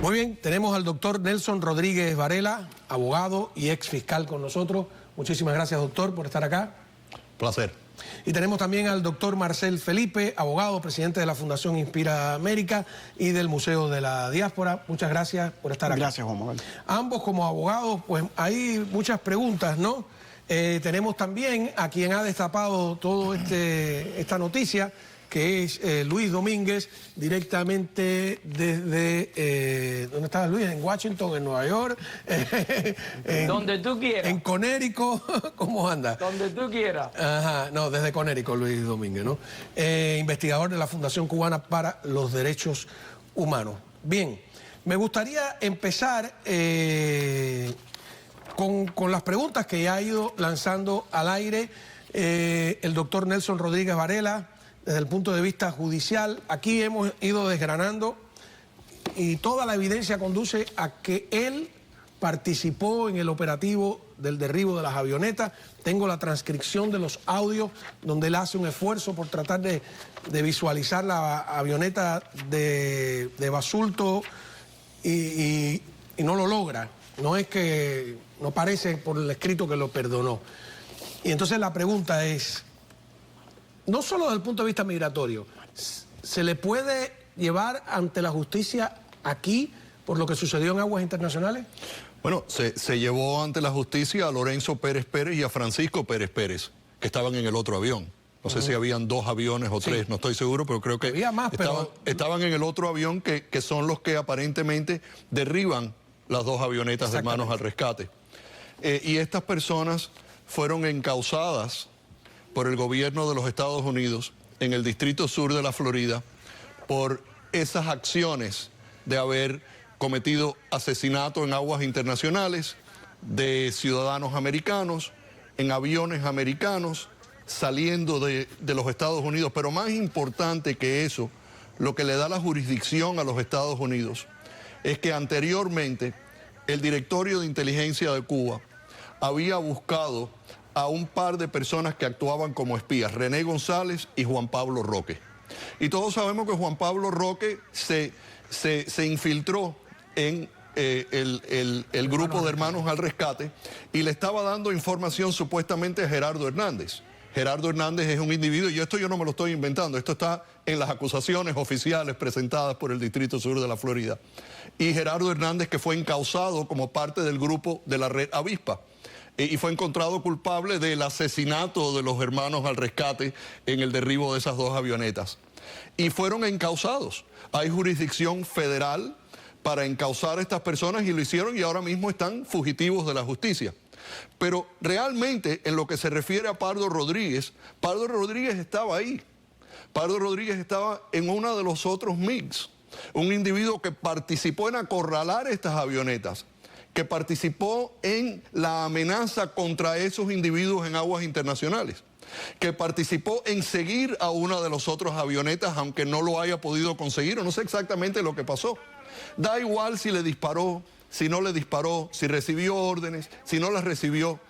Muy bien, tenemos al doctor Nelson Rodríguez Varela, abogado y ex fiscal con nosotros. Muchísimas gracias, doctor, por estar acá. Placer. Y tenemos también al doctor Marcel Felipe, abogado, presidente de la Fundación Inspira América y del Museo de la Diáspora. Muchas gracias por estar acá. Gracias, Juan Manuel. Ambos como abogados, pues hay muchas preguntas, ¿no? Tenemos también a quien ha destapado toda esta noticia, que es Luis Domínguez, directamente desde... ¿dónde estaba Luis? En Washington, en Nueva York. Donde tú quieras. En Connecticut. ¿Cómo anda? Donde tú quieras. Ajá, no, desde Connecticut, Luis Domínguez, ¿no? Investigador de la Fundación Cubana para los Derechos Humanos. Bien, me gustaría empezar con las preguntas que ya ha ido lanzando al aire el doctor Nelson Rodríguez Varela. Desde el punto de vista judicial, aquí hemos ido desgranando y toda la evidencia conduce a que él participó en el operativo del derribo de las avionetas. Tengo la transcripción de los audios donde él hace un esfuerzo por tratar de visualizar la avioneta de basulto y no lo logra. No es que, no parece por el escrito que lo perdonó. Y entonces la pregunta es... No solo desde el punto de vista migratorio, ¿se le puede llevar ante la justicia aquí por lo que sucedió en aguas internacionales? Bueno, se llevó ante la justicia a Lorenzo Pérez Pérez y a Francisco Pérez Pérez, que estaban en el otro avión. No sé si habían 2 aviones o 3, no estoy seguro, pero creo que había más, estaban en el otro avión que son los que aparentemente derriban las 2 avionetas de Hermanos al Rescate. Y estas personas fueron encausadas por el gobierno de los Estados Unidos en el Distrito Sur de la Florida por esas acciones de haber cometido asesinato en aguas internacionales de ciudadanos americanos, en aviones americanos, saliendo de los Estados Unidos. Pero más importante que eso, lo que le da la jurisdicción a los Estados Unidos es que anteriormente el Directorio de Inteligencia de Cuba había buscado a un par de personas que actuaban como espías, René González y Juan Pablo Roque. Y todos sabemos que Juan Pablo Roque se infiltró en el grupo de Hermanos al Rescate y le estaba dando información supuestamente a Gerardo Hernández. Gerardo Hernández es un individuo, y esto yo no me lo estoy inventando, esto está en las acusaciones oficiales presentadas por el Distrito Sur de la Florida. Y Gerardo Hernández, que fue encausado como parte del grupo de la red Avispa, y fue encontrado culpable del asesinato de los Hermanos al Rescate en el derribo de esas 2 avionetas. Y fueron encausados. Hay jurisdicción federal para encausar a estas personas y lo hicieron y ahora mismo están fugitivos de la justicia. Pero realmente en lo que se refiere a Pardo Rodríguez estaba ahí. Pardo Rodríguez estaba en uno de los otros MiGs, un individuo que participó en acorralar estas avionetas, que participó en la amenaza contra esos individuos en aguas internacionales, que participó en seguir a una de los otros avionetas, aunque no lo haya podido conseguir, o no sé exactamente lo que pasó. Da igual si le disparó, si no le disparó, si recibió órdenes, si no las recibió,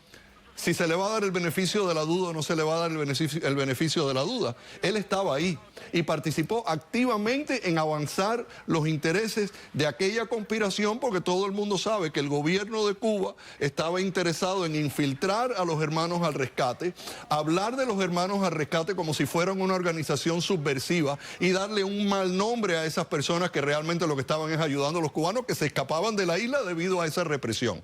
si se le va a dar el beneficio de la duda o no se le va a dar el beneficio de la duda. Él estaba ahí y participó activamente en avanzar los intereses de aquella conspiración, porque todo el mundo sabe que el gobierno de Cuba estaba interesado en infiltrar a los Hermanos al Rescate, hablar de los Hermanos al Rescate como si fueran una organización subversiva y darle un mal nombre a esas personas que realmente lo que estaban es ayudando a los cubanos que se escapaban de la isla debido a esa represión.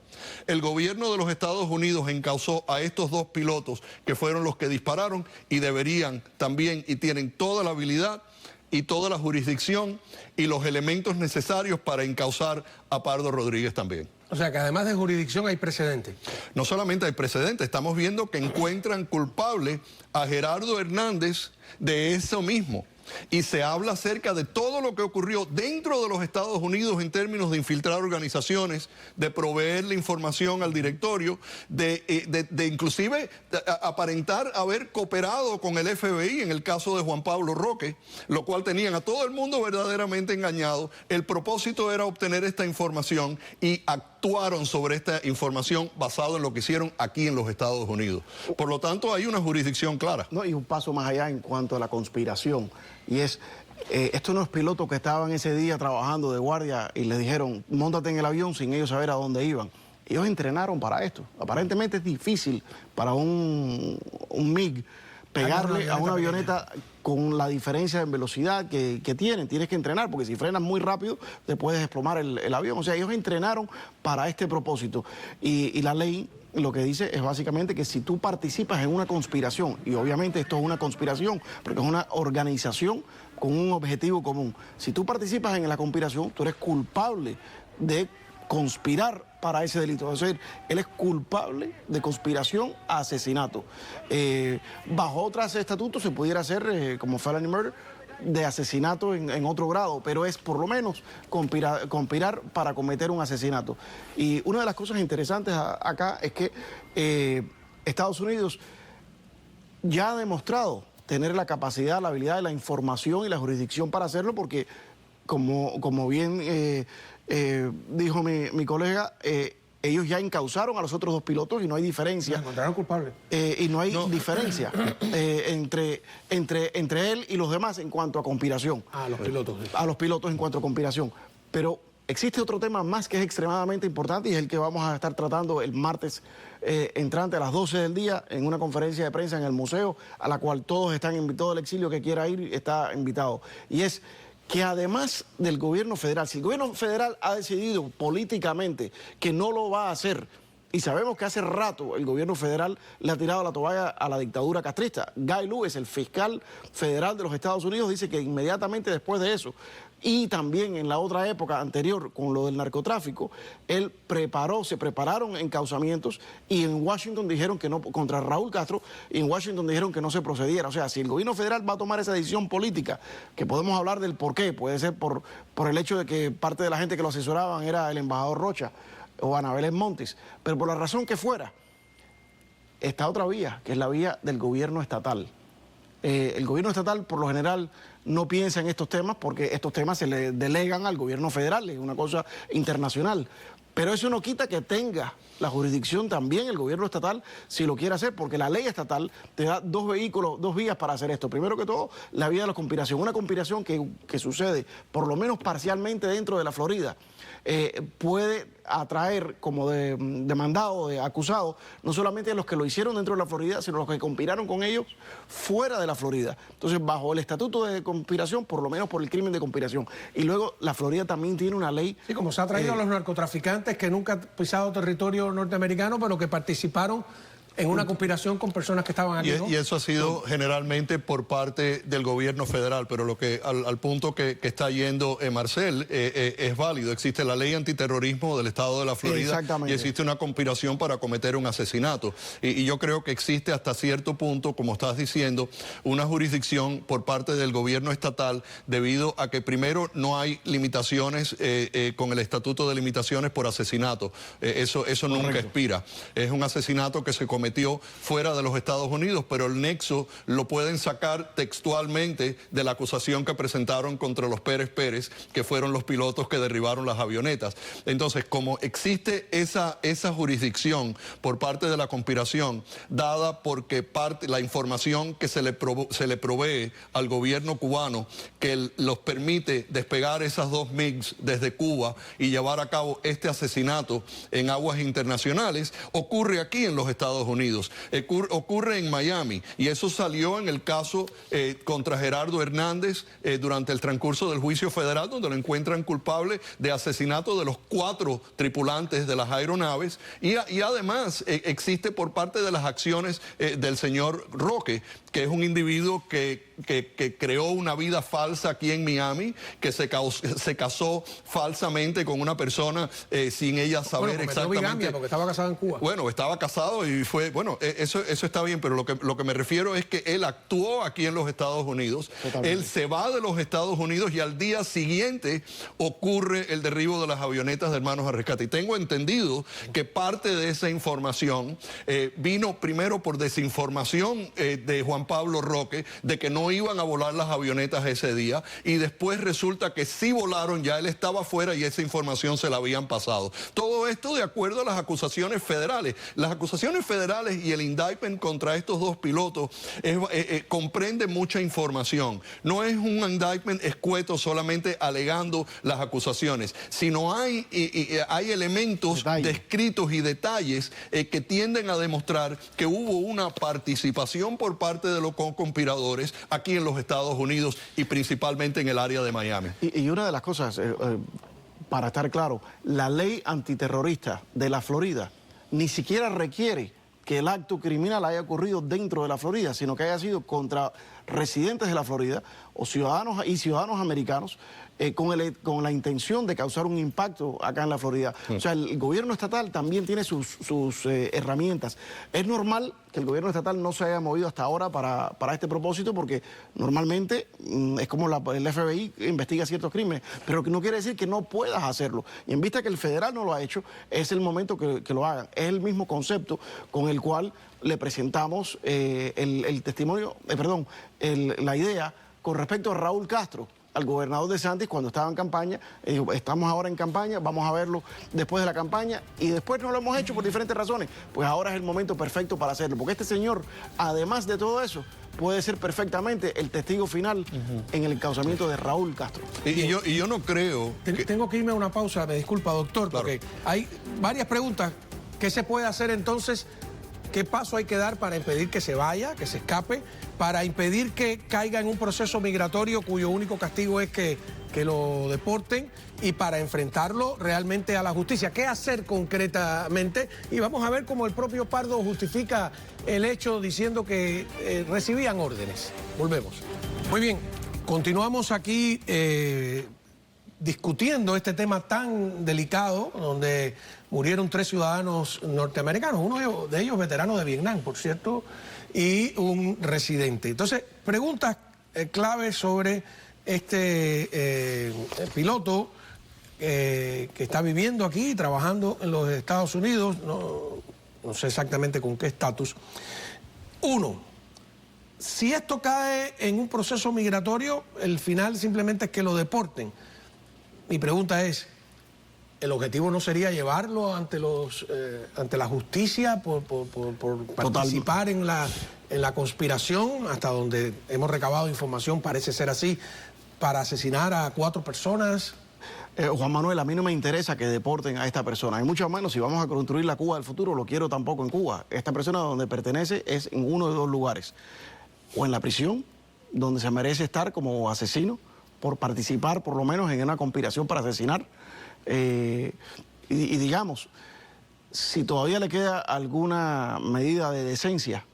El gobierno de los Estados Unidos encausó a estos 2 pilotos que fueron los que dispararon y deberían también, y tienen toda la habilidad y toda la jurisdicción y los elementos necesarios para encausar a Pardo Rodríguez también. O sea que además de jurisdicción hay precedentes. No solamente hay precedentes, estamos viendo que encuentran culpable a Gerardo Hernández de eso mismo. Y se habla acerca de todo lo que ocurrió dentro de los Estados Unidos en términos de infiltrar organizaciones, de proveerle información al directorio, de inclusive aparentar haber cooperado con el FBI en el caso de Juan Pablo Roque, lo cual tenían a todo el mundo verdaderamente engañado. El propósito era obtener esta información y actuaron sobre esta información basado en lo que hicieron aquí en los Estados Unidos. Por lo tanto, hay una jurisdicción clara. No, y un paso más allá en cuanto a la conspiración. Y es estos no pilotos que estaban ese día trabajando de guardia y les dijeron, móntate en el avión sin ellos saber a dónde iban. Ellos entrenaron para esto. Aparentemente es difícil para un MiG pegarle a una avioneta con la diferencia en velocidad que tienen. Tienes que entrenar, porque si frenas muy rápido te puedes desplomar el avión. O sea, ellos entrenaron para este propósito. Y la ley lo que dice es básicamente que si tú participas en una conspiración, y obviamente esto es una conspiración, porque es una organización con un objetivo común. Si tú participas en la conspiración, tú eres culpable de conspirar para ese delito. Es decir, él es culpable de conspiración a asesinato. Bajo otros estatutos se pudiera hacer, como felony murder, de asesinato en otro grado, pero es por lo menos conspirar para cometer un asesinato. Y una de las cosas interesantes acá es que Estados Unidos ya ha demostrado tener la capacidad, la habilidad, la información y la jurisdicción para hacerlo, porque como bien dijo mi colega, ellos ya encausaron a los otros dos pilotos y no hay diferencia. ¿Se encontraron culpables? Y no hay diferencia entre él y los demás en cuanto a conspiración. A los pilotos. Sí. A los pilotos en cuanto a conspiración. Pero existe otro tema más que es extremadamente importante y es el que vamos a estar tratando el martes entrante a las 12 del día en una conferencia de prensa en el museo, a la cual todos están invitados, todo el exilio que quiera ir está invitado. Y es que además del gobierno federal, si el gobierno federal ha decidido políticamente que no lo va a hacer, y sabemos que hace rato el gobierno federal le ha tirado la toalla a la dictadura castrista. Guy Lewis, el fiscal federal de los Estados Unidos, dice que inmediatamente después de eso, y también en la otra época anterior con lo del narcotráfico, se prepararon encauzamientos y en Washington dijeron que no, contra Raúl Castro, y en Washington dijeron que no se procediera. O sea, si el gobierno federal va a tomar esa decisión política, que podemos hablar del por qué, puede ser por el hecho de que parte de la gente que lo asesoraban era el embajador Rocha o Anabel Montes, pero por la razón que fuera, está otra vía, que es la vía del gobierno estatal. El gobierno estatal, por lo general, no piensa en estos temas porque estos temas se le delegan al gobierno federal, es una cosa internacional. Pero eso no quita que tenga la jurisdicción también el gobierno estatal si lo quiere hacer, porque la ley estatal te da dos vías para hacer esto. Primero que todo, la vía de la conspiración. Una conspiración que sucede, por lo menos parcialmente dentro de la Florida, puede atraer como demandado, de acusado, no solamente a los que lo hicieron dentro de la Florida, sino a los que conspiraron con ellos fuera de la Florida. Entonces, bajo el estatuto de conspiración, por lo menos por el crimen de conspiración. Y luego, la Florida también tiene una ley... Sí, como se ha traído a los narcotraficantes que nunca han pisado territorio norteamericano, pero que participaron en una conspiración con personas que estaban aquí, ¿no? Y eso ha sido generalmente por parte del gobierno federal, pero lo que al punto que está yendo Marcel es válido. Existe la ley antiterrorismo del estado de la Florida y existe una conspiración para cometer un asesinato. Y yo creo que existe hasta cierto punto, como estás diciendo, una jurisdicción por parte del gobierno estatal debido a que primero no hay limitaciones con el estatuto de limitaciones por asesinato. Eso nunca expira. Es un asesinato que se cometió fuera de los Estados Unidos, pero el nexo lo pueden sacar textualmente de la acusación que presentaron contra los Pérez, que fueron los pilotos que derribaron las avionetas. Entonces, como existe esa jurisdicción por parte de la conspiración, dada porque la información que se le provee al gobierno cubano, que los permite despegar esas dos MiGs desde Cuba y llevar a cabo este asesinato en aguas internacionales, ocurre aquí en los Estados Unidos. Ocurre en Miami y eso salió en el caso contra Gerardo Hernández durante el transcurso del juicio federal, donde lo encuentran culpable de asesinato de los 4 tripulantes de las aeronaves y además existe por parte de las acciones del señor Roque, que es un individuo que creó una vida falsa aquí en Miami, que se casó falsamente con una persona sin ella saber exactamente. Bigamia porque estaba casado en Cuba. Bueno, estaba casado y fue, bueno, eso está bien, pero lo que me refiero es que él actuó aquí en los Estados Unidos. Totalmente. Él se va de los Estados Unidos y al día siguiente ocurre el derribo de las avionetas de Hermanos al Rescate. Y tengo entendido que parte de esa información vino primero por desinformación de Juan Pablo Roque, de que no iban a volar las avionetas ese día, y después resulta que sí volaron, ya él estaba afuera y esa información se la habían pasado. Todo esto de acuerdo a las acusaciones federales. Las acusaciones federales federales y el indictment contra estos dos pilotos comprende mucha información. No es un indictment escueto solamente alegando las acusaciones, sino hay elementos descritos y detalles que tienden a demostrar que hubo una participación por parte de los conspiradores aquí en los Estados Unidos y principalmente en el área de Miami. Y una de las cosas, para estar claro, la ley antiterrorista de la Florida ni siquiera requiere que el acto criminal haya ocurrido dentro de la Florida, sino que haya sido contra residentes de la Florida o ciudadanos americanos con la intención de causar un impacto acá en la Florida. O sea, el gobierno estatal también tiene sus herramientas. Es normal que el gobierno estatal no se haya movido hasta ahora para este propósito, porque normalmente es como el FBI investiga ciertos crímenes, pero que no quiere decir que no puedas hacerlo. Y en vista que el federal no lo ha hecho, es el momento que lo hagan. Es el mismo concepto con el cual le presentamos el testimonio, la idea con respecto a Raúl Castro, al gobernador DeSantis, cuando estaba en campaña. Dijo, estamos ahora en campaña, vamos a verlo después de la campaña, y después no lo hemos hecho por diferentes razones. Pues ahora es el momento perfecto para hacerlo, porque este señor, además de todo eso, puede ser perfectamente el testigo final en el encauzamiento de Raúl Castro. Y yo no creo... Tengo que irme a una pausa, me disculpa, doctor, claro, porque hay varias preguntas. ¿Qué se puede hacer entonces? ¿Qué paso hay que dar para impedir que se vaya, que se escape? Para impedir que caiga en un proceso migratorio cuyo único castigo es que lo deporten, y para enfrentarlo realmente a la justicia. ¿Qué hacer concretamente? Y vamos a ver cómo el propio Pardo justifica el hecho diciendo que recibían órdenes. Volvemos. Muy bien, continuamos aquí discutiendo este tema tan delicado, donde murieron 3 ciudadanos norteamericanos, uno de ellos veterano de Vietnam, por cierto, y un residente. Entonces, preguntas claves sobre este piloto que está viviendo aquí, trabajando en los Estados Unidos, no sé exactamente con qué estatus. Uno, si esto cae en un proceso migratorio, el final simplemente es que lo deporten. Mi pregunta es, ¿el objetivo no sería llevarlo ante la justicia por participar en la conspiración? Hasta donde hemos recabado información, parece ser así, para asesinar a 4 personas. Juan Manuel, a mí no me interesa que deporten a esta persona. Hay mucho menos, si vamos a construir la Cuba del futuro, lo quiero tampoco en Cuba. Esta persona donde pertenece es en uno de 2 lugares. O en la prisión, donde se merece estar como asesino, por participar por lo menos en una conspiración para asesinar. Y digamos, si todavía le queda alguna medida de decencia,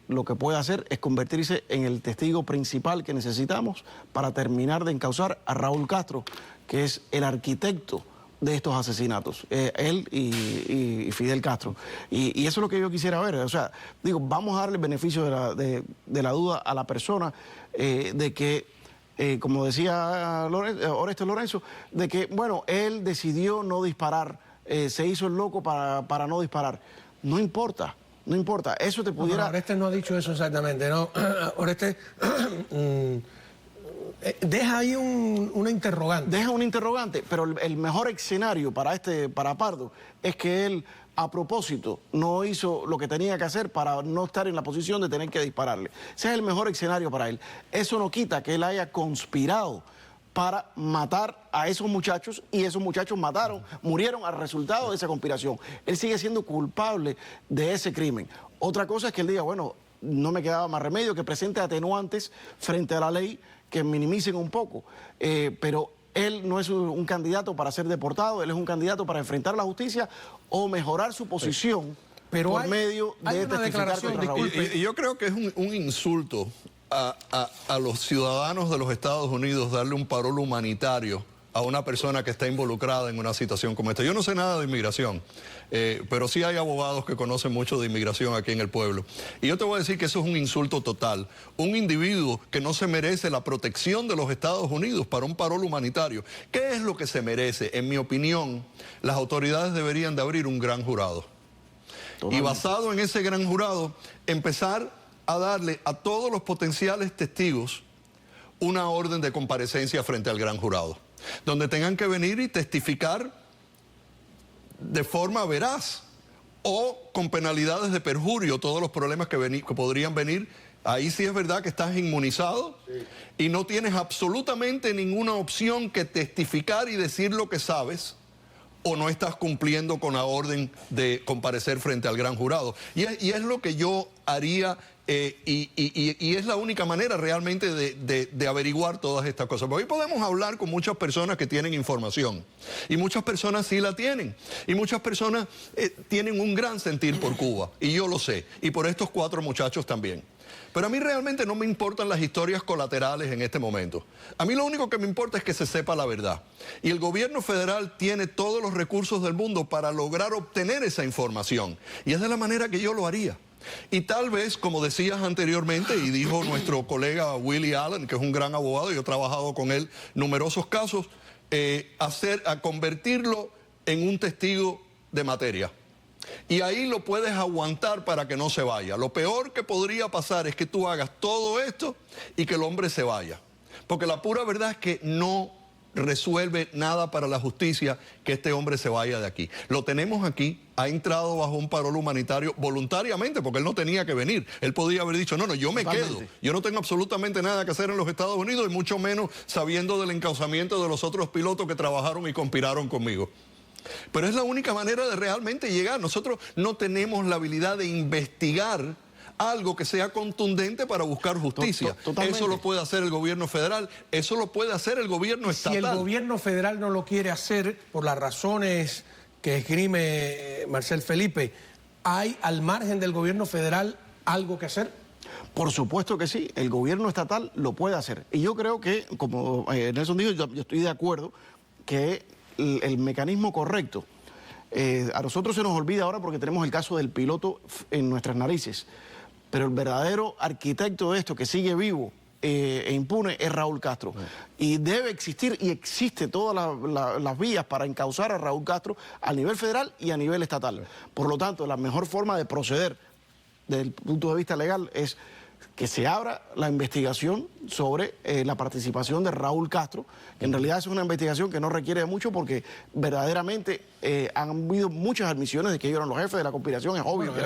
lo que puede hacer es convertirse en el testigo principal que necesitamos para terminar de encauzar a Raúl Castro, que es el arquitecto de estos asesinatos, él y Fidel Castro. Y eso es lo que yo quisiera ver. O sea, digo, vamos a darle el beneficio de la duda a la persona, de que como decía Orestes Lorenzo, de que, bueno, él decidió no disparar, se hizo el loco para no disparar. No importa, no importa. Eso te pudiera... No, Orestes no ha dicho eso exactamente, ¿no? Orestes deja ahí una interrogante. Deja una interrogante, pero el mejor escenario para Pardo es que él, a propósito, no hizo lo que tenía que hacer para no estar en la posición de tener que dispararle. Ese es el mejor escenario para él. Eso no quita que él haya conspirado para matar a esos muchachos, y esos muchachos murieron al resultado de esa conspiración. Él sigue siendo culpable de ese crimen. Otra cosa es que él diga, bueno, no me quedaba más remedio, que presente atenuantes frente a la ley que minimicen un poco, pero él no es un candidato para ser deportado, él es un candidato para enfrentar la justicia o mejorar su posición por medio de testificar contra Raúl. Y yo creo que es un insulto a los ciudadanos de los Estados Unidos darle un parol humanitario a una persona que está involucrada en una situación como esta. Yo no sé nada de inmigración, pero sí hay abogados que conocen mucho de inmigración aquí en el pueblo. Y yo te voy a decir que eso es un insulto total. Un individuo que no se merece la protección de los Estados Unidos para un parol humanitario. ¿Qué es lo que se merece? En mi opinión, las autoridades deberían de abrir un gran jurado. Totalmente. Y basado en ese gran jurado, empezar a darle a todos los potenciales testigos una orden de comparecencia frente al gran jurado, donde tengan que venir y testificar de forma veraz o con penalidades de perjurio, todos los problemas que podrían venir. Ahí sí es verdad que estás inmunizado y no tienes absolutamente ninguna opción que testificar y decir lo que sabes, o no estás cumpliendo con la orden de comparecer frente al gran jurado. Y es lo que yo haría, y es la única manera realmente de averiguar todas estas cosas. Porque hoy podemos hablar con muchas personas que tienen información, y muchas personas sí la tienen, y muchas personas tienen un gran sentir por Cuba, y yo lo sé, y por estos 4 muchachos también. Pero a mí realmente no me importan las historias colaterales en este momento. A mí lo único que me importa es que se sepa la verdad. Y el gobierno federal tiene todos los recursos del mundo para lograr obtener esa información. Y es de la manera que yo lo haría. Y tal vez, como decías anteriormente, y dijo nuestro colega Willie Allen, que es un gran abogado, yo he trabajado con él numerosos casos, a convertirlo en un testigo de materia. Y ahí lo puedes aguantar para que no se vaya. Lo peor que podría pasar es que tú hagas todo esto y que el hombre se vaya. Porque la pura verdad es que no resuelve nada para la justicia que este hombre se vaya de aquí. Lo tenemos aquí, ha entrado bajo un parol humanitario voluntariamente, porque él no tenía que venir. Él podía haber dicho, no, yo me quedo. Yo no tengo absolutamente nada que hacer en los Estados Unidos, y mucho menos sabiendo del encauzamiento de los otros pilotos que trabajaron y conspiraron conmigo. Pero es la única manera de realmente llegar. Nosotros no tenemos la habilidad de investigar algo que sea contundente para buscar justicia. Eso lo puede hacer el gobierno federal, eso lo puede hacer el gobierno estatal. Si el gobierno federal no lo quiere hacer por las razones que esgrime Marcel Felipe, ¿hay al margen del gobierno federal algo que hacer? Por supuesto que sí, el gobierno estatal lo puede hacer. Y yo creo que, como Nelson dijo, yo estoy de acuerdo que el mecanismo correcto, a nosotros se nos olvida ahora porque tenemos el caso del piloto en nuestras narices, pero el verdadero arquitecto de esto, que sigue vivo e impune, es Raúl Castro. Y debe existir, y existe todas las vías para encauzar a Raúl Castro a nivel federal y a nivel estatal. Por lo tanto, la mejor forma de proceder desde el punto de vista legal es que se abra la investigación sobre la participación de Raúl Castro, que en realidad es una investigación que no requiere de mucho, porque verdaderamente han habido muchas admisiones de que ellos eran los jefes de la conspiración. Es obvio que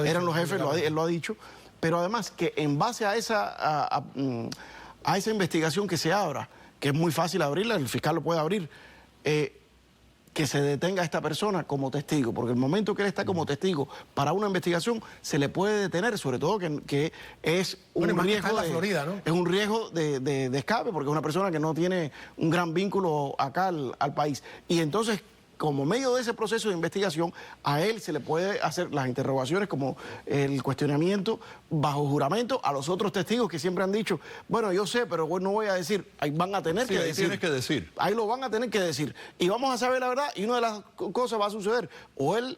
eran los jefes, él lo ha dicho, pero además que en base a esa investigación que se abra, que es muy fácil abrirla, el fiscal lo puede abrir, que se detenga a esta persona como testigo, porque el momento que él está como testigo para una investigación se le puede detener, sobre todo que es un riesgo de Florida, ¿no? Es un riesgo de escape, porque es una persona que no tiene un gran vínculo acá al país. Y entonces, como medio de ese proceso de investigación, a él se le puede hacer las interrogaciones, como el cuestionamiento bajo juramento a los otros testigos que siempre han dicho, bueno, yo sé, pero no voy a decir. Ahí van a tener que decir. Tienes que decir. Ahí lo van a tener que decir. Y vamos a saber la verdad, y una de las cosas va a suceder. O él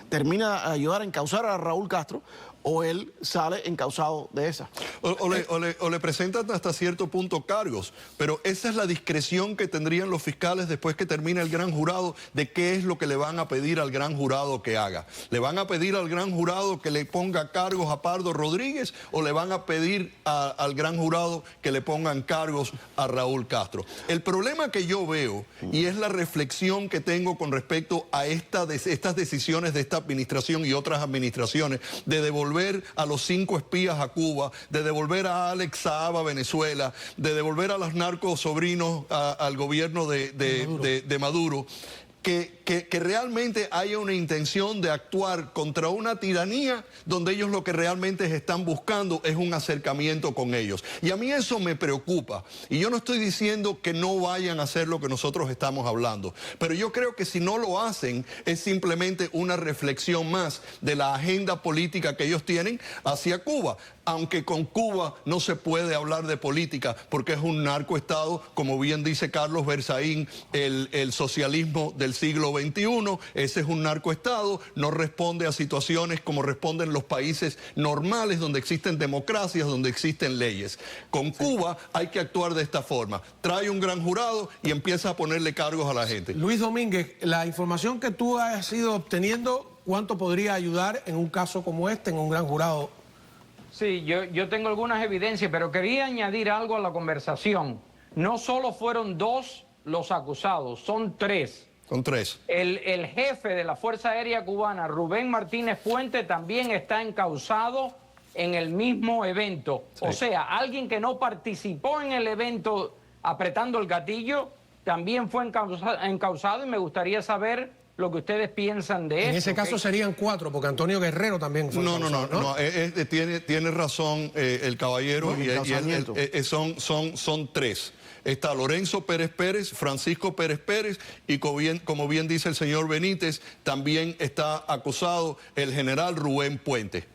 termina a ayudar a encauzar a Raúl Castro, o él sale encausado de esa. O le presentan hasta cierto punto cargos, pero esa es la discreción que tendrían los fiscales después que termine el gran jurado, de qué es lo que le van a pedir al gran jurado que haga. ¿Le van a pedir al gran jurado que le ponga cargos a Pardo Rodríguez, o le van a pedir al gran jurado que le pongan cargos a Raúl Castro? El problema que yo veo, y es la reflexión que tengo con respecto a estas decisiones de esta administración y otras administraciones, de devolver a los 5 espías a Cuba, de devolver a Alex Saab a Venezuela, de devolver a los narcos sobrinos al gobierno de Maduro, que realmente haya una intención de actuar contra una tiranía donde ellos lo que realmente están buscando es un acercamiento con ellos. Y a mí eso me preocupa. Y yo no estoy diciendo que no vayan a hacer lo que nosotros estamos hablando, pero yo creo que si no lo hacen es simplemente una reflexión más de la agenda política que ellos tienen hacia Cuba. Aunque con Cuba no se puede hablar de política porque es un narcoestado, como bien dice Carlos Berzaín, el socialismo del siglo XXI, ese es un narcoestado, no responde a situaciones como responden los países normales donde existen democracias, donde existen leyes. Con Cuba hay que actuar de esta forma, trae un gran jurado y empieza a ponerle cargos a la gente. Luis Domínguez, la información que tú has ido obteniendo, ¿cuánto podría ayudar en un caso como este, en un gran jurado? Sí, yo tengo algunas evidencias, pero quería añadir algo a la conversación. No solo fueron 2 los acusados, son 3. Con 3. El jefe de la Fuerza Aérea Cubana, Rubén Martínez Puente, también está encausado en el mismo evento. Sí. O sea, alguien que no participó en el evento apretando el gatillo, también fue encausado, y me gustaría saber lo que ustedes piensan de eso. En ese caso serían 4, porque Antonio Guerrero también fue encausado, ¿no? Tiene razón el caballero, son 3. Está Lorenzo Pérez Pérez, Francisco Pérez Pérez, y como bien dice el señor Benítez, también está acusado el general Rubén Puente.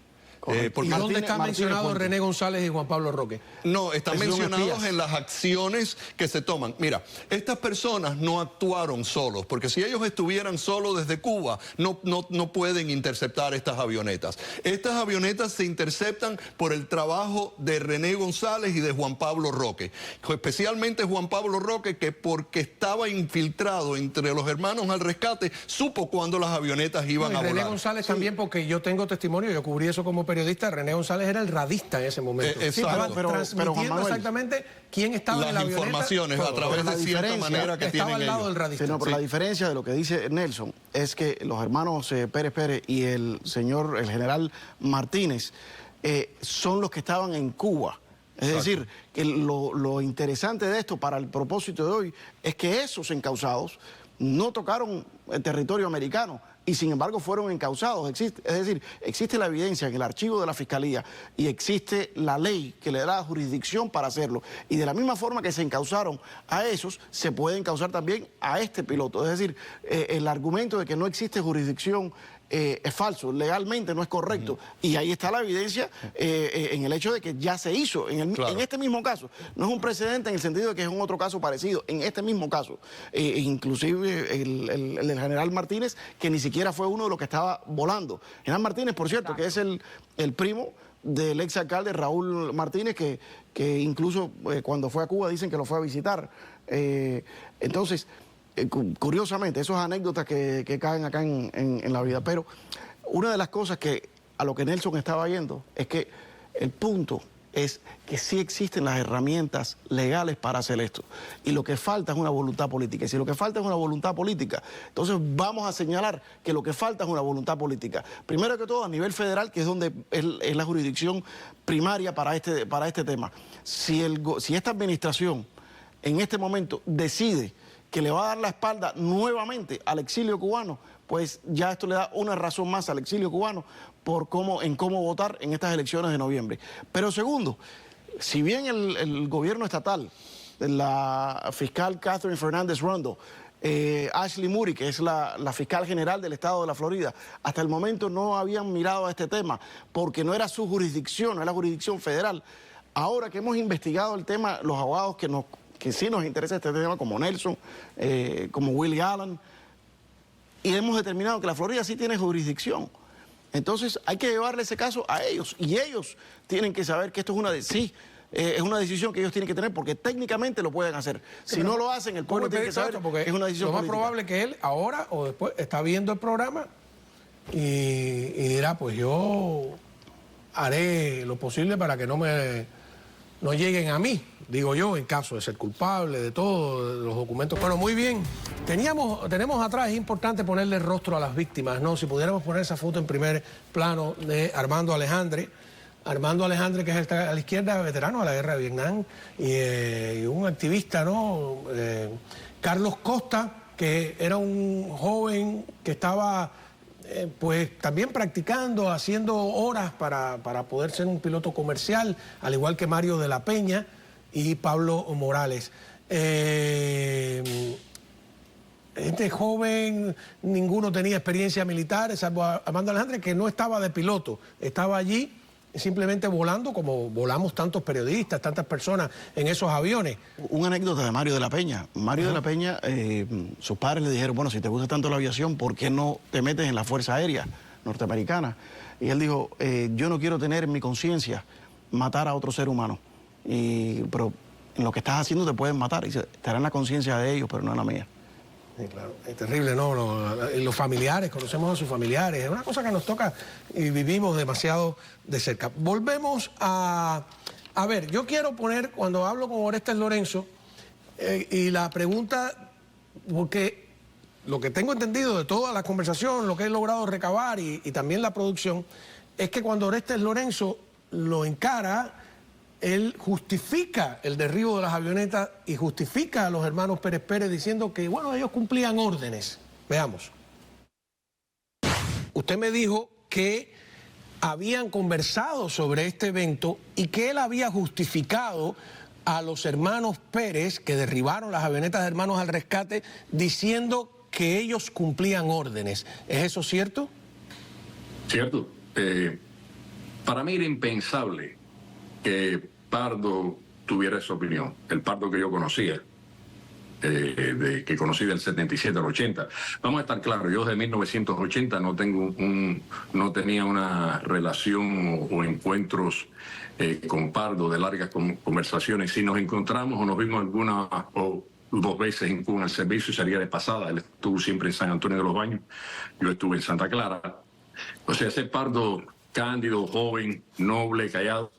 ¿Y dónde está mencionado René González y Juan Pablo Roque? No, están mencionados en las acciones que se toman. Mira, estas personas no actuaron solos, porque si ellos estuvieran solos desde Cuba, no pueden interceptar estas avionetas. Estas avionetas se interceptan por el trabajo de René González y de Juan Pablo Roque. Especialmente Juan Pablo Roque, que porque estaba infiltrado entre los hermanos al rescate, supo cuándo las avionetas iban a volar. René González también, porque yo tengo testimonio, yo cubrí eso como periodista. René González era el radista en ese momento. Exacto. Pero Juan Manuel, exactamente quién estaba en la avioneta. Las informaciones a través de cierta manera que tienen al lado ellos. del radista. Pero la diferencia de lo que dice Nelson es que los hermanos Pérez Pérez y el general Martínez son los que estaban en Cuba. Es decir, que lo interesante de esto para el propósito de hoy es que esos encausados no tocaron el territorio americano y sin embargo fueron encausados. Es decir, existe la evidencia en el archivo de la Fiscalía y existe la ley que le da jurisdicción para hacerlo. Y de la misma forma que se encausaron a esos, se puede encausar también a este piloto. Es decir, el argumento de que no existe jurisdicción es falso, legalmente no es correcto. Y ahí está la evidencia en el hecho de que ya se hizo. En este mismo caso, no es un precedente en el sentido de que es un otro caso parecido. En este mismo caso, inclusive el del general Martínez, que ni siquiera fue uno de los que estaba volando. General Martínez, por cierto, que es el primo del exalcalde Raúl Martínez, que incluso cuando fue a Cuba dicen que lo fue a visitar. Entonces, curiosamente, esas anécdotas que caen acá en la vida. Pero una de las cosas que a lo que Nelson estaba yendo es que el punto es que sí existen las herramientas legales para hacer esto. Y lo que falta es una voluntad política. Y si lo que falta es una voluntad política, entonces vamos a señalar que lo que falta es una voluntad política. Primero que todo, a nivel federal, que es donde es la jurisdicción primaria para este tema. Si esta administración en este momento decide que le va a dar la espalda nuevamente al exilio cubano, pues ya esto le da una razón más al exilio cubano en cómo votar en estas elecciones de noviembre. Pero segundo, si bien el gobierno estatal, la fiscal Catherine Fernández Rondo, Ashley Murray, que es la fiscal general del estado de la Florida, hasta el momento no habían mirado a este tema porque no era su jurisdicción, no era la jurisdicción federal. Ahora que hemos investigado el tema, los abogados que sí nos interesa este tema, como Nelson, como Willie Allen, y hemos determinado que la Florida sí tiene jurisdicción. Entonces hay que llevarle ese caso a ellos, y ellos tienen que saber que esto es una decisión que ellos tienen que tener, porque técnicamente lo pueden hacer. Si no lo hacen, el pueblo tiene que saber que es una decisión política. Lo más probable es que él ahora o después está viendo el programa y dirá, pues yo haré lo posible para que no lleguen a mí, digo yo, en caso de ser culpable de todos los documentos. Bueno, muy bien. Tenemos atrás, es importante ponerle rostro a las víctimas, ¿no? Si pudiéramos poner esa foto en primer plano de Armando Alejandre. Armando Alejandre, que es a la izquierda, veterano de la guerra de Vietnam, y un activista, ¿no? Carlos Costa, que era un joven que estaba pues también practicando, haciendo horas para poder ser un piloto comercial, al igual que Mario de la Peña y Pablo Morales. Este joven, ninguno tenía experiencia militar, salvo Armando Alejandre, que no estaba de piloto, estaba allí simplemente volando como volamos tantos periodistas, tantas personas en esos aviones. Una anécdota de Mario de la Peña. Mario de la Peña, sus padres le dijeron, bueno, si te gusta tanto la aviación, ¿por qué no te metes en la Fuerza Aérea norteamericana? Y él dijo, yo no quiero tener en mi conciencia matar a otro ser humano, pero en lo que estás haciendo te pueden matar, y estará en la conciencia de ellos, pero no en la mía. Sí, claro, es terrible, ¿no? Los familiares, conocemos a sus familiares, es una cosa que nos toca y vivimos demasiado de cerca. Volvemos a ver, yo quiero poner, cuando hablo con Orestes Lorenzo, y la pregunta, porque lo que tengo entendido de toda la conversación, lo que he logrado recabar y también la producción, es que cuando Orestes Lorenzo lo encara, él justifica el derribo de las avionetas y justifica a los hermanos Pérez Pérez diciendo que, bueno, ellos cumplían órdenes. Veamos. Usted me dijo que habían conversado sobre este evento y que él había justificado a los hermanos Pérez, que derribaron las avionetas de Hermanos al Rescate, diciendo que ellos cumplían órdenes. ¿Es eso cierto? Cierto. Para mí era impensable que Pardo tuviera esa opinión. El Pardo que yo conocía, que conocí del 77 al 80. Vamos a estar claros, yo desde 1980 no tenía una relación o encuentros con Pardo de largas conversaciones. Si nos encontramos o nos vimos alguna o 2 veces en Cuba en el servicio, sería de pasada. Él estuvo siempre en San Antonio de los Baños, yo estuve en Santa Clara. O sea, ese Pardo cándido, joven, noble, callado,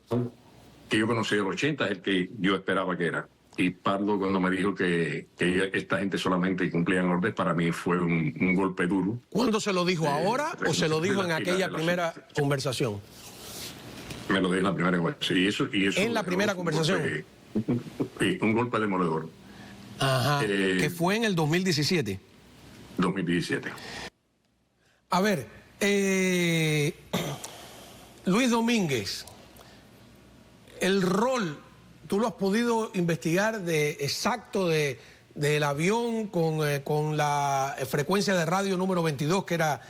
que yo conocí en los 80 es el que yo esperaba que era. Y Pardo, cuando me dijo que esta gente solamente cumplían órdenes, para mí fue un golpe duro. ¿Cuándo se lo dijo? ¿Ahora o se lo dijo en aquella primera conversación? Me lo dijo en la primera conversación. Y eso ¿En la primera conversación? Sí, un golpe demoledor. Ajá, que fue en el 2017. 2017. A ver, Luis Domínguez, el rol, tú lo has podido investigar exacto del avión con la frecuencia de radio número 22, que era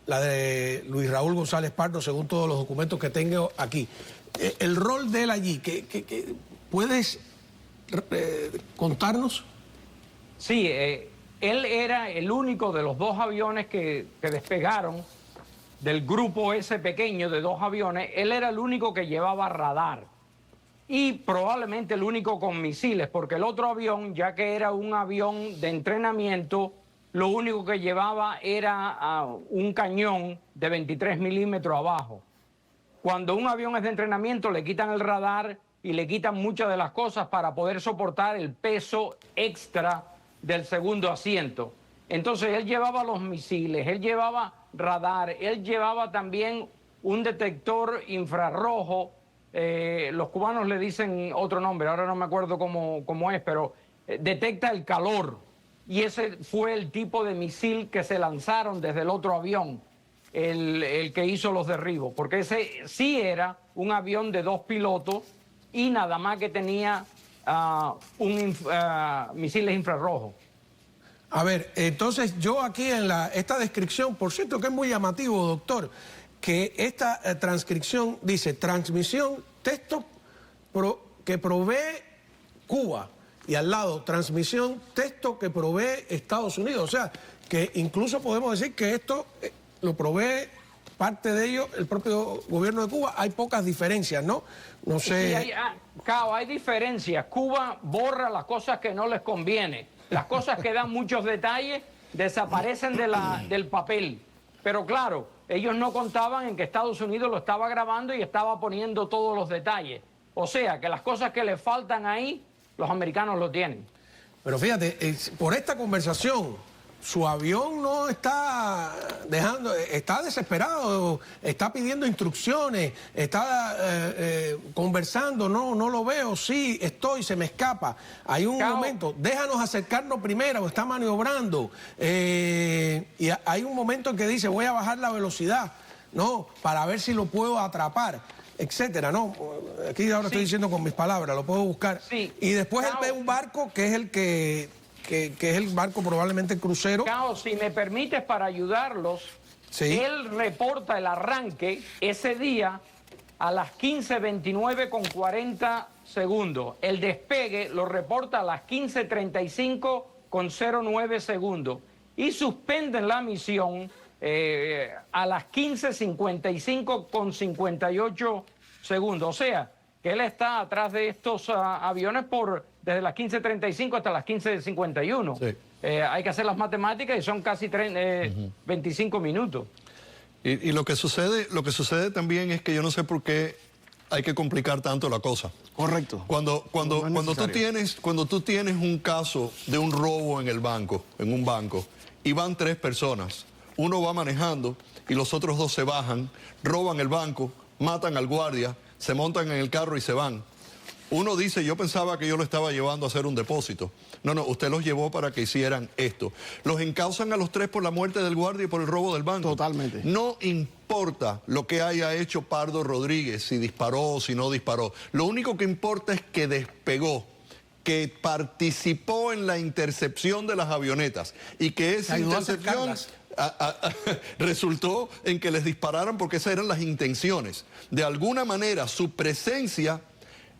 la de Luis Raúl González Pardo, según todos los documentos que tengo aquí. El rol de él allí, ¿qué puedes contarnos? Sí, él era el único de los 2 aviones que despegaron del grupo ese pequeño de 2 aviones. Él era el único que llevaba radar y probablemente el único con misiles, porque el otro avión, ya que era un avión de entrenamiento, lo único que llevaba era un cañón de 23 milímetros abajo. Cuando un avión es de entrenamiento, le quitan el radar y le quitan muchas de las cosas para poder soportar el peso extra del segundo asiento. Entonces él llevaba los misiles, él llevaba radar, él llevaba también un detector infrarrojo. Los cubanos le dicen otro nombre, ahora no me acuerdo cómo es, pero detecta el calor. Y ese fue el tipo de misil que se lanzaron desde el otro avión, el que hizo los derribos, porque ese sí era un avión de 2 pilotos y nada más que tenía misiles infrarrojos. A ver, entonces yo aquí en esta descripción, por cierto que es muy llamativo, doctor, que esta transcripción dice transmisión texto que provee Cuba y al lado transmisión texto que provee Estados Unidos. O sea, que incluso podemos decir que esto lo provee parte de ello el propio gobierno de Cuba. Hay pocas diferencias, ¿no? No sé. Sí, hay diferencias. Cuba borra las cosas que no les conviene. Las cosas que dan muchos detalles desaparecen del papel. Pero claro, ellos no contaban en que Estados Unidos lo estaba grabando y estaba poniendo todos los detalles. O sea, que las cosas que le faltan ahí, los americanos lo tienen. Pero fíjate, por esta conversación, su avión no está dejando, está desesperado, está pidiendo instrucciones, está conversando, no lo veo, sí, estoy, se me escapa. Hay un momento, déjanos acercarnos primero, está maniobrando. Y hay un momento en que dice, voy a bajar la velocidad, ¿no? Para ver si lo puedo atrapar, etcétera, ¿no? Aquí ahora estoy diciendo con mis palabras, lo puedo buscar. Sí. Y después él ve un barco que es el que es el barco probablemente el crucero. Cao, si me permites para ayudarlos, sí. Él reporta el arranque ese día a las 15:29 con 40 segundos. El despegue lo reporta a las 15:35 con 09 segundos. Y suspenden la misión a las 15:55 con 58 segundos. O sea, que él está atrás de estos aviones desde las 15:35 hasta las 15:51. Sí. Hay que hacer las matemáticas y son casi 25 minutos. Y lo que sucede también es que yo no sé por qué hay que complicar tanto la cosa. Correcto. Cuando tú tienes un caso de un robo en un banco, y van 3 personas. Uno va manejando y los otros 2 se bajan, roban el banco, matan al guardia, se montan en el carro y se van. Uno dice, yo pensaba que yo lo estaba llevando a hacer un depósito. No, usted los llevó para que hicieran esto. Los encausan a los 3 por la muerte del guardia y por el robo del banco. Totalmente. No importa lo que haya hecho Pardo Rodríguez, si disparó o si no disparó. Lo único que importa es que despegó, que participó en la intercepción de las avionetas y que esa intercepción resultó en que les dispararan porque esas eran las intenciones. De alguna manera su presencia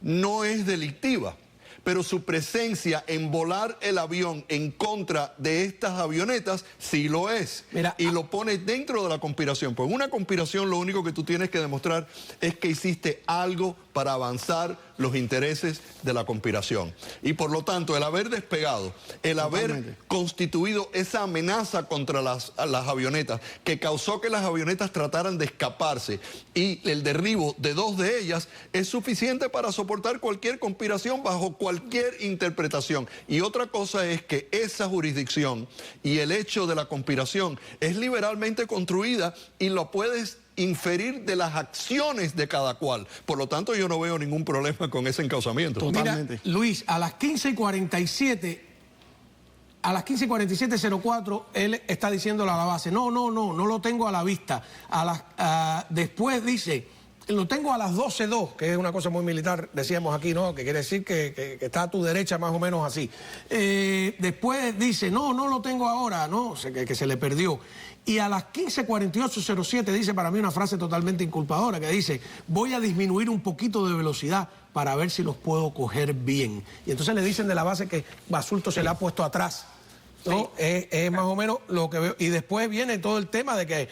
no es delictiva, pero su presencia en volar el avión en contra de estas avionetas sí lo es. Mira, y lo pone dentro de la conspiración. Pues en una conspiración lo único que tú tienes que demostrar es que hiciste algo para avanzar los intereses de la conspiración. Y por lo tanto, el haber despegado, el haber constituido esa amenaza contra las avionetas, que causó que las avionetas trataran de escaparse, y el derribo de 2 de ellas, es suficiente para soportar cualquier conspiración bajo cualquier interpretación. Y otra cosa es que esa jurisdicción y el hecho de la conspiración es liberalmente construida y lo puedes inferir de las acciones de cada cual. Por lo tanto, yo no veo ningún problema con ese encauzamiento. Totalmente. Mira, Luis, a las 15:47, a las 15:47:04, él está diciéndole a la base, no lo tengo a la vista. Después dice, lo tengo a las 12:02, que es una cosa muy militar, decíamos aquí, ¿no? Que quiere decir que está a tu derecha más o menos así. Después dice, no lo tengo ahora, no, que se le perdió. Y a las 15:48:07 dice para mí una frase totalmente inculpadora que dice, voy a disminuir un poquito de velocidad para ver si los puedo coger bien. Y entonces le dicen de la base que Basulto se le ha puesto atrás. ¿No? Sí. Es más o menos lo que veo. Y después viene todo el tema de que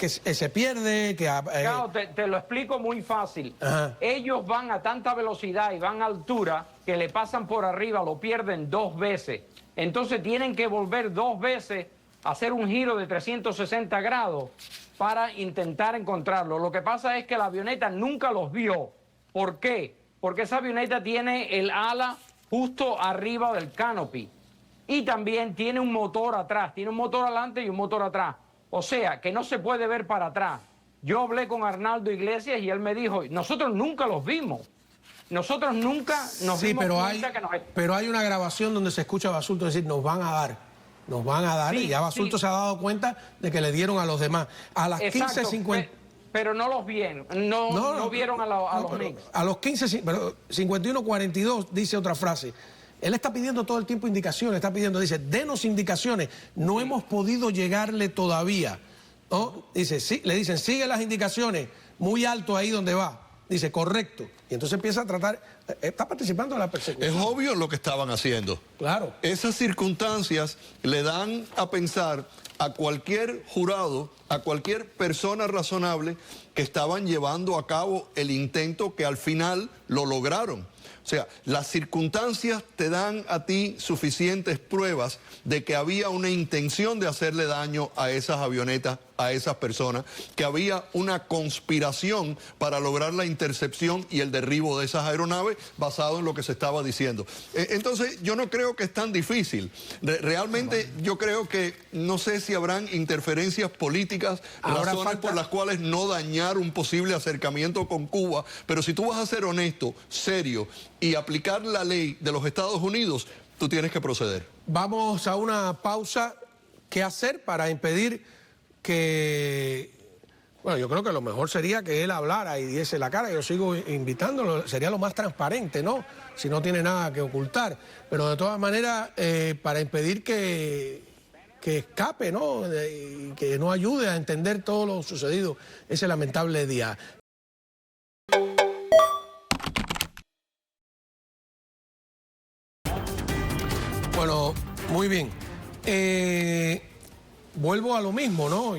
se pierde. Claro, te lo explico muy fácil. Ajá. Ellos van a tanta velocidad y van a altura que le pasan por arriba, lo pierden 2 veces. Entonces tienen que volver 2 veces, hacer un giro de 360 grados para intentar encontrarlo. Lo que pasa es que la avioneta nunca los vio. ¿Por qué? Porque esa avioneta tiene el ala justo arriba del canopy. Y también tiene un motor atrás, tiene un motor adelante y un motor atrás. O sea, que no se puede ver para atrás. Yo hablé con Arnaldo Iglesias y él me dijo, nosotros nunca los vimos. Nosotros nunca nos dimos cuenta que nos... Pero hay una grabación donde se escucha a Basulto decir, nos van a dar, sí, y ya Basulto se ha dado cuenta de que le dieron a los demás. A las 15:50... Pero no los vieron, no vieron a los Knicks. A los 51:42 dice otra frase. Él está pidiendo todo el tiempo indicaciones, dice, denos indicaciones, no hemos podido llegarle todavía. ¿No? Dice, sí, le dicen, sigue las indicaciones, muy alto ahí donde va. Dice, correcto. Y entonces empieza a tratar, está participando en la persecución. Es obvio lo que estaban haciendo. Claro. Esas circunstancias le dan a pensar a cualquier jurado, a cualquier persona razonable que estaban llevando a cabo el intento que al final lo lograron. O sea, las circunstancias te dan a ti suficientes pruebas de que había una intención de hacerle daño a esas avionetas, a esas personas, que había una conspiración para lograr la intercepción y el derribo de esas aeronaves basado en lo que se estaba diciendo. Entonces, yo no creo que es tan difícil. Realmente, yo creo que no sé si habrán interferencias políticas, razones por las cuales no dañar un posible acercamiento con Cuba, pero si tú vas a ser honesto, serio y aplicar la ley de los Estados Unidos, tú tienes que proceder. Vamos a una pausa. ¿Qué hacer para impedir que... Bueno, yo creo que lo mejor sería que él hablara y diese la cara. Yo sigo invitándolo, sería lo más transparente, ¿no? Si no tiene nada que ocultar. Pero de todas maneras, para impedir que escape, ¿no? Y que no ayude a entender todo lo sucedido ese lamentable día. Bueno, muy bien. Vuelvo a lo mismo, ¿no?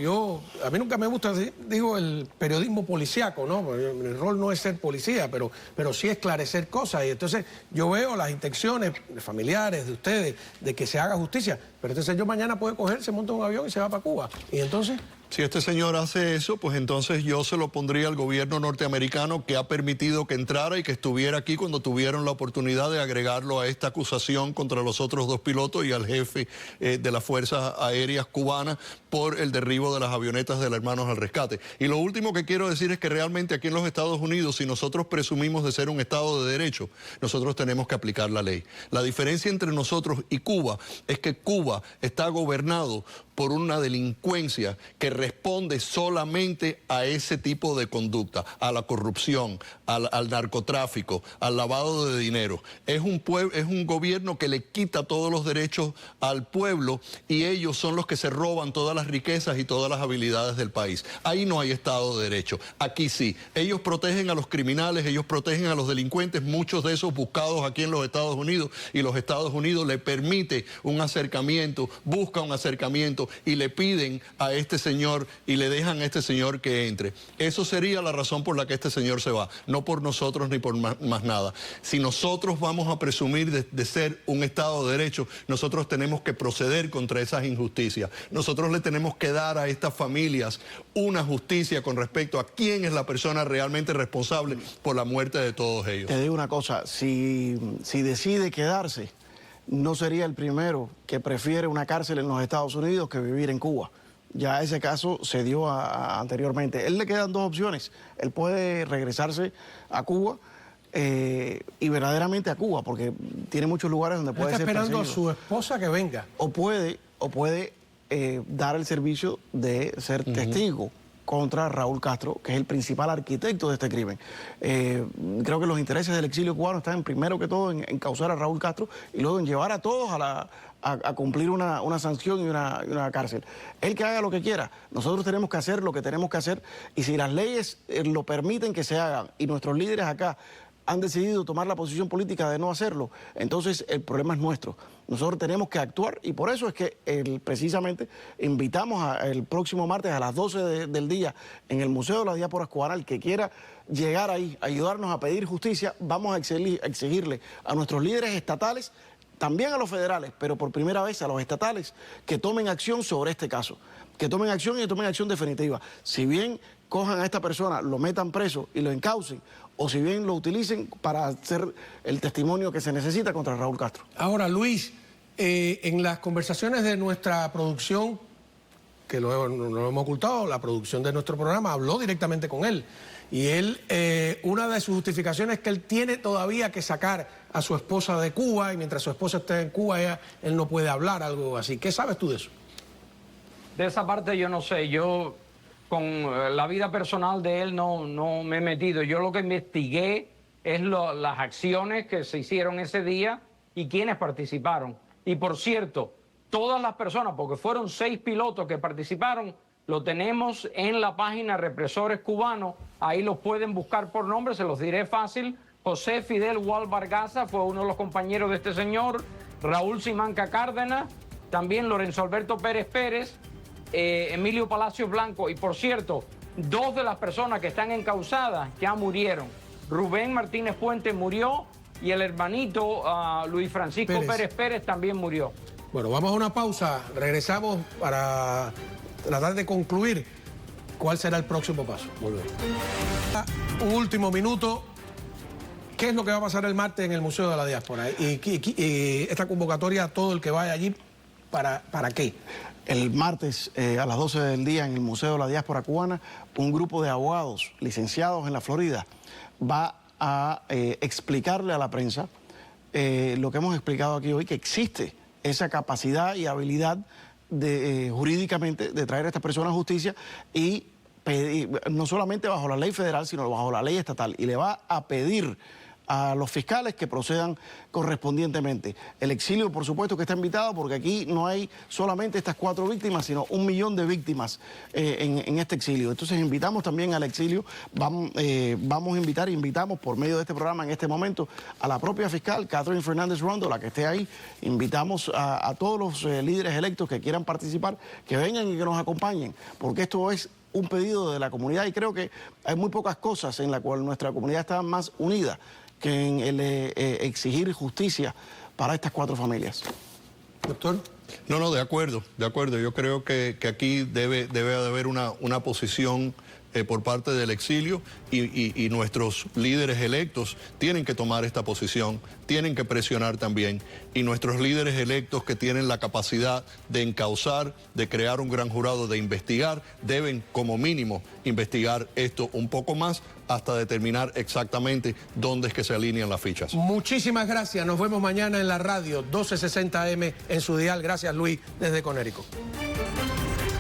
A mí nunca me gusta, digo, el periodismo policíaco, ¿no? Mi rol no es ser policía, pero sí esclarecer cosas. Y entonces yo veo las intenciones familiares de ustedes de que se haga justicia. Pero entonces yo mañana puedo coger, se monta un avión y se va para Cuba. Y entonces... Si este señor hace eso, pues entonces yo se lo pondría al gobierno norteamericano, que ha permitido que entrara y que estuviera aquí cuando tuvieron la oportunidad de agregarlo a esta acusación contra los otros 2 pilotos y al jefe de las Fuerzas Aéreas cubanas por el derribo de las avionetas del Hermanos al Rescate. Y lo último que quiero decir es que realmente aquí en los Estados Unidos, si nosotros presumimos de ser un Estado de Derecho, nosotros tenemos que aplicar la ley. La diferencia entre nosotros y Cuba es que Cuba está gobernado por una delincuencia que responde solamente a ese tipo de conducta, a la corrupción, al narcotráfico, al lavado de dinero. Es un gobierno que le quita todos los derechos al pueblo y ellos son los que se roban todas las riquezas y todas las habilidades del país. Ahí no hay Estado de Derecho. Aquí sí. Ellos protegen a los criminales, ellos protegen a los delincuentes, muchos de esos buscados aquí en los Estados Unidos, y los Estados Unidos le permite un acercamiento, busca un acercamiento y le piden a este señor y le dejan a este señor que entre. Eso sería la razón por la que este señor se va, no por nosotros ni por más nada. Si nosotros vamos a presumir de ser un Estado de Derecho, nosotros tenemos que proceder contra esas injusticias. Nosotros le tenemos que dar a estas familias una justicia con respecto a quién es la persona realmente responsable por la muerte de todos ellos. Te digo una cosa, si decide quedarse, no sería el primero que prefiere una cárcel en los Estados Unidos que vivir en Cuba. Ya ese caso se dio anteriormente. Él le quedan 2 opciones. Él puede regresarse a Cuba y verdaderamente a Cuba, porque tiene muchos lugares donde puede ser perseguido. Está esperando a su esposa que venga. O puede dar el servicio de ser testigo contra Raúl Castro, que es el principal arquitecto de este crimen. Creo que los intereses del exilio cubano están primero que todo en causar a Raúl Castro y luego en llevar a todos a cumplir una sanción y una cárcel. Él que haga lo que quiera, nosotros tenemos que hacer lo que tenemos que hacer, y si las leyes lo permiten que se hagan y nuestros líderes acá han decidido tomar la posición política de no hacerlo, entonces el problema es nuestro. Nosotros tenemos que actuar, y por eso es que precisamente invitamos el próximo martes a las 12 del día en el Museo de la Diáspora Cubana. El que quiera llegar ahí, ayudarnos a pedir justicia, vamos a exigirle a nuestros líderes estatales, también a los federales, pero por primera vez a los estatales, que tomen acción sobre este caso, que tomen acción y tomen acción definitiva. Si bien cojan a esta persona, lo metan preso y lo encaucen, o si bien lo utilicen para hacer el testimonio que se necesita contra Raúl Castro. Ahora, Luis, en las conversaciones de nuestra producción, que no lo hemos ocultado, la producción de nuestro programa habló directamente con él. Y él, una de sus justificaciones es que él tiene todavía que sacar a su esposa de Cuba, y mientras su esposa esté en Cuba, él no puede hablar, algo así. ¿Qué sabes tú de eso? De esa parte yo no sé. Yo con la vida personal de él no me he metido. Yo lo que investigué es las acciones que se hicieron ese día y quiénes participaron. Y por cierto, todas las personas, porque fueron 6 pilotos que participaron, lo tenemos en la página Represores Cubanos. Ahí los pueden buscar por nombre, se los diré fácil. José Fidel Gual Vargaza fue uno de los compañeros de este señor. Raúl Simanca Cárdenas, también Lorenzo Alberto Pérez Pérez, Emilio Palacios Blanco. Y por cierto, 2 de las personas que están encausadas ya murieron. Rubén Martínez Puente murió y el hermanito Luis Francisco Pérez Pérez también murió. Bueno, vamos a una pausa. Regresamos para tratar de concluir cuál será el próximo paso. Volvemos. Un último minuto. ¿Qué es lo que va a pasar el martes en el Museo de la Diáspora? Y esta convocatoria a todo el que vaya allí, ¿para qué? El martes a las 12 del día en el Museo de la Diáspora Cubana, un grupo de abogados licenciados en la Florida va a explicarle a la prensa lo que hemos explicado aquí hoy, que existe esa capacidad y habilidad jurídicamente de traer a estas personas a justicia, y no solamente bajo la ley federal, sino bajo la ley estatal, y le va a pedir a los fiscales que procedan correspondientemente. El exilio, por supuesto, que está invitado, porque aquí no hay solamente estas 4 víctimas, sino 1 millón de víctimas en este exilio. Entonces invitamos también al exilio, vamos a invitamos por medio de este programa en este momento a la propia fiscal, Catherine Fernández Rondo, la que esté ahí. Invitamos a todos los líderes electos que quieran participar, que vengan y que nos acompañen, porque esto es un pedido de la comunidad, y creo que hay muy pocas cosas en las cuales nuestra comunidad está más unida que en el exigir justicia para estas 4 familias. Doctor. No, de acuerdo. Yo creo que aquí debe haber una posición por parte del exilio y nuestros líderes electos tienen que tomar esta posición, tienen que presionar también, y nuestros líderes electos que tienen la capacidad de encauzar, de crear un gran jurado, de investigar, deben como mínimo investigar esto un poco más hasta determinar exactamente dónde es que se alinean las fichas. Muchísimas gracias, nos vemos mañana en la radio 1260 AM en su dial. Gracias, Luis, desde Conérico.